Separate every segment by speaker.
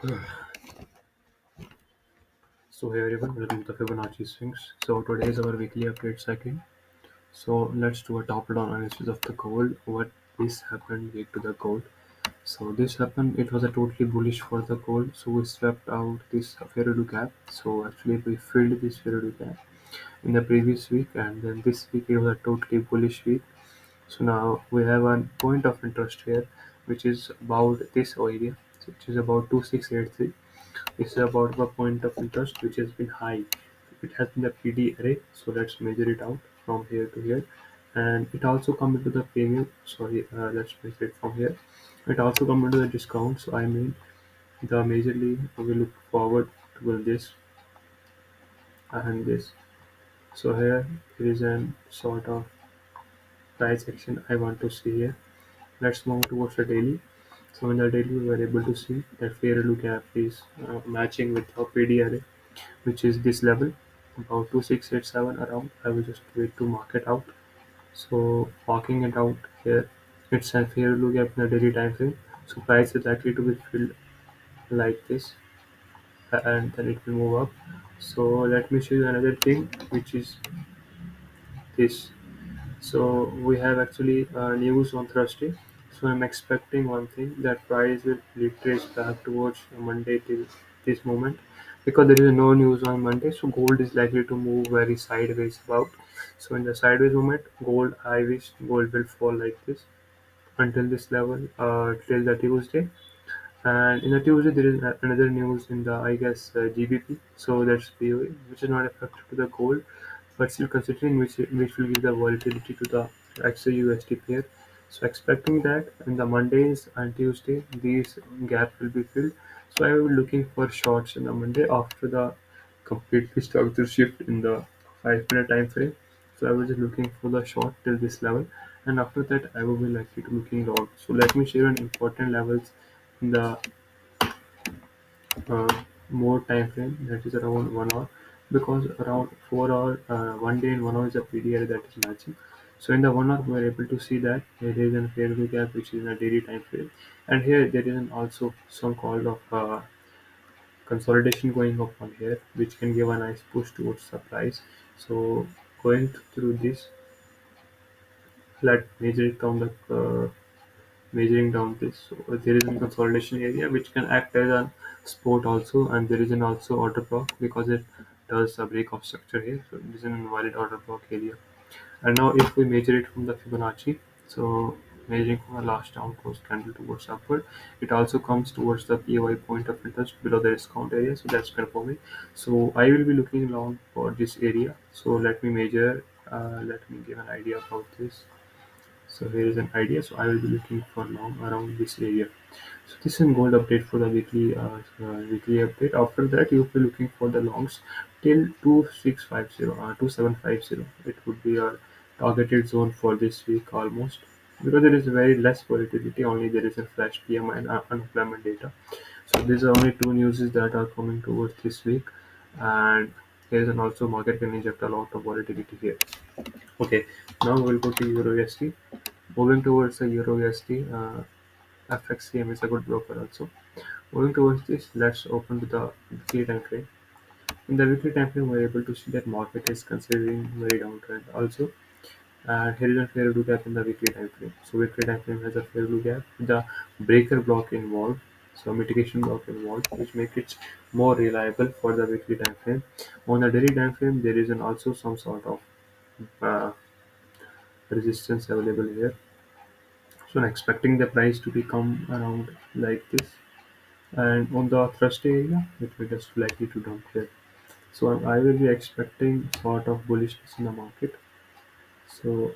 Speaker 1: So hey everyone, welcome to the Fibonacci Swings. So today is our weekly update cycle. So let's do a top-down analysis of the gold. What this happened week to the gold. So this happened. It was a totally bullish for the gold. So we swept out this Ferrero gap. So actually we filled this Ferrero gap in the previous week, and then this week it was a totally bullish week. So now we have a point of interest here, which is about this area, which is about 2683. This is about the point of interest which has been high. It has been the PD array, so let's measure it out from here to here. And it also come into the premium. Sorry, let's measure it from here. It also come into the discount. So I mean the majorly we look forward to this and this. So here is an sort of price action I want to see here. Let's move towards the daily. So in the daily, we were able to see that fair value gap is matching with our PD array, which is this level, about 2687 around. I will just wait to mark it out. So marking it out here, it's a fair value gap in the daily time frame. So price is likely to be filled like this, and then it will move up. So let me show you another thing, which is this. So we have actually news on Thursday. So I'm expecting one thing, that price will retrace back towards Monday till this moment, because there is no news on Monday. So gold is likely to move very sideways about. So in the sideways movement, gold, I wish gold will fall like this until this level till the Tuesday. And in the Tuesday, there is another news in the, I guess, GBP. So that's POA, which is not affected to the gold, but still considering which will give the volatility to the XAUUSD pair. So expecting that in the Mondays and Tuesday, these gap will be filled. So I will be looking for shorts in the Monday after the completely structured shift in the 5 minute time frame. So I was just looking for the short till this level, and after that I will be likely to looking long. So let me share an important levels in the uh, more time frame, that is around 1 hour, because around 4 hour, 1 day and 1 hour is a period that is matching. So in the 1 hour we are able to see that there is a fair value gap which is in a daily time frame, and here there is also some call of consolidation going up on here, which can give a nice push towards the price. So going through this, let measure it on the measuring down this. So there is a consolidation area which can act as a support also, and there is an also order block because it does a break of structure here. So it is an invalid order block area. And now if we measure it from the Fibonacci, so measuring from the last down close candle towards upward, it also comes towards the POI point of interest below the discount area. So that's confirming. So I will be looking long for this area. So let me measure. Let me give an idea about this. So here is an idea. So I will be looking for long around this area. So this is a gold update for the weekly update. After that, you will be looking for the longs till 2650, 2750. It would be a targeted zone for this week almost, because there is very less volatility. Only there is a flash PMI and unemployment data. So these are only two news that are coming towards this week, and there is an also market can inject a lot of volatility here. Okay, now we'll go to Euro USD. Moving towards the Euro USD, FXCM is a good broker also. Moving towards this, let's open to the weekly time frame. In the weekly time frame, we're able to see that market is considering very downtrend also. And here is a fair value gap in the weekly time frame. So weekly time frame has a fair value gap, the breaker block involved, so mitigation block involved, which makes it more reliable for the weekly time frame. On the daily time frame, there is an also some sort of uh, resistance available here. So I'm expecting the price to become around like this, and on the thrust area it will just likely to dump here. So I will be expecting sort of bullishness in the market. So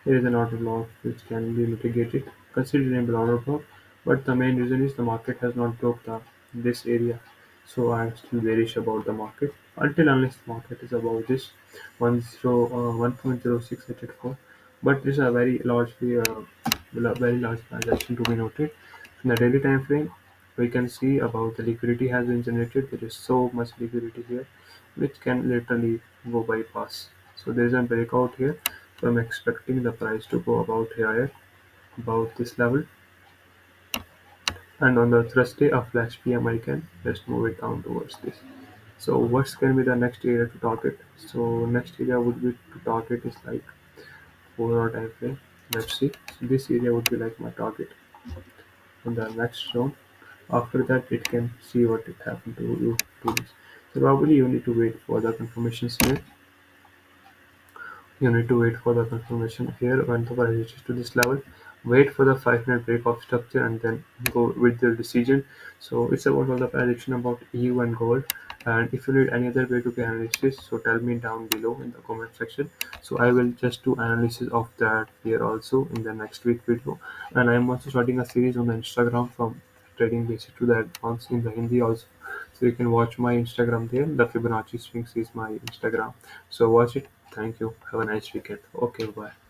Speaker 1: here is an order block which can be mitigated, considerable order block, but the main reason is the market has not broke the this area. So I am still bearish about the market until unless the market is above this 1.0684. But this is a very large transaction to be noted. In the daily time frame, we can see about the liquidity has been generated. There is so much liquidity here, which can literally go bypass. So there is a breakout here. So I'm expecting the price to go about higher, about this level, and on the Thursday a flash PM I can just move it down towards this. So what's can be the next area to target? So next area would be to target is like 4 hour time frame. Let's see. So this area would be like my target on the next zone. After that it can see what it happened to you to this. So probably you need to wait for the confirmations here. You need to wait for the confirmation here when the price reaches to this level. Wait for the 5 minute break of structure and then go with the decision. So it's about all the prediction about EU and gold. And if you need any other way to get analysis, so tell me down below in the comment section. So I will just do analysis of that here also in the next week video. And I am also starting a series on the Instagram from trading basic to the advanced in the Hindi also. So you can watch my Instagram there. The Fibonacci Swings is my Instagram. So watch it. Thank you. Have a nice weekend. Okay, bye.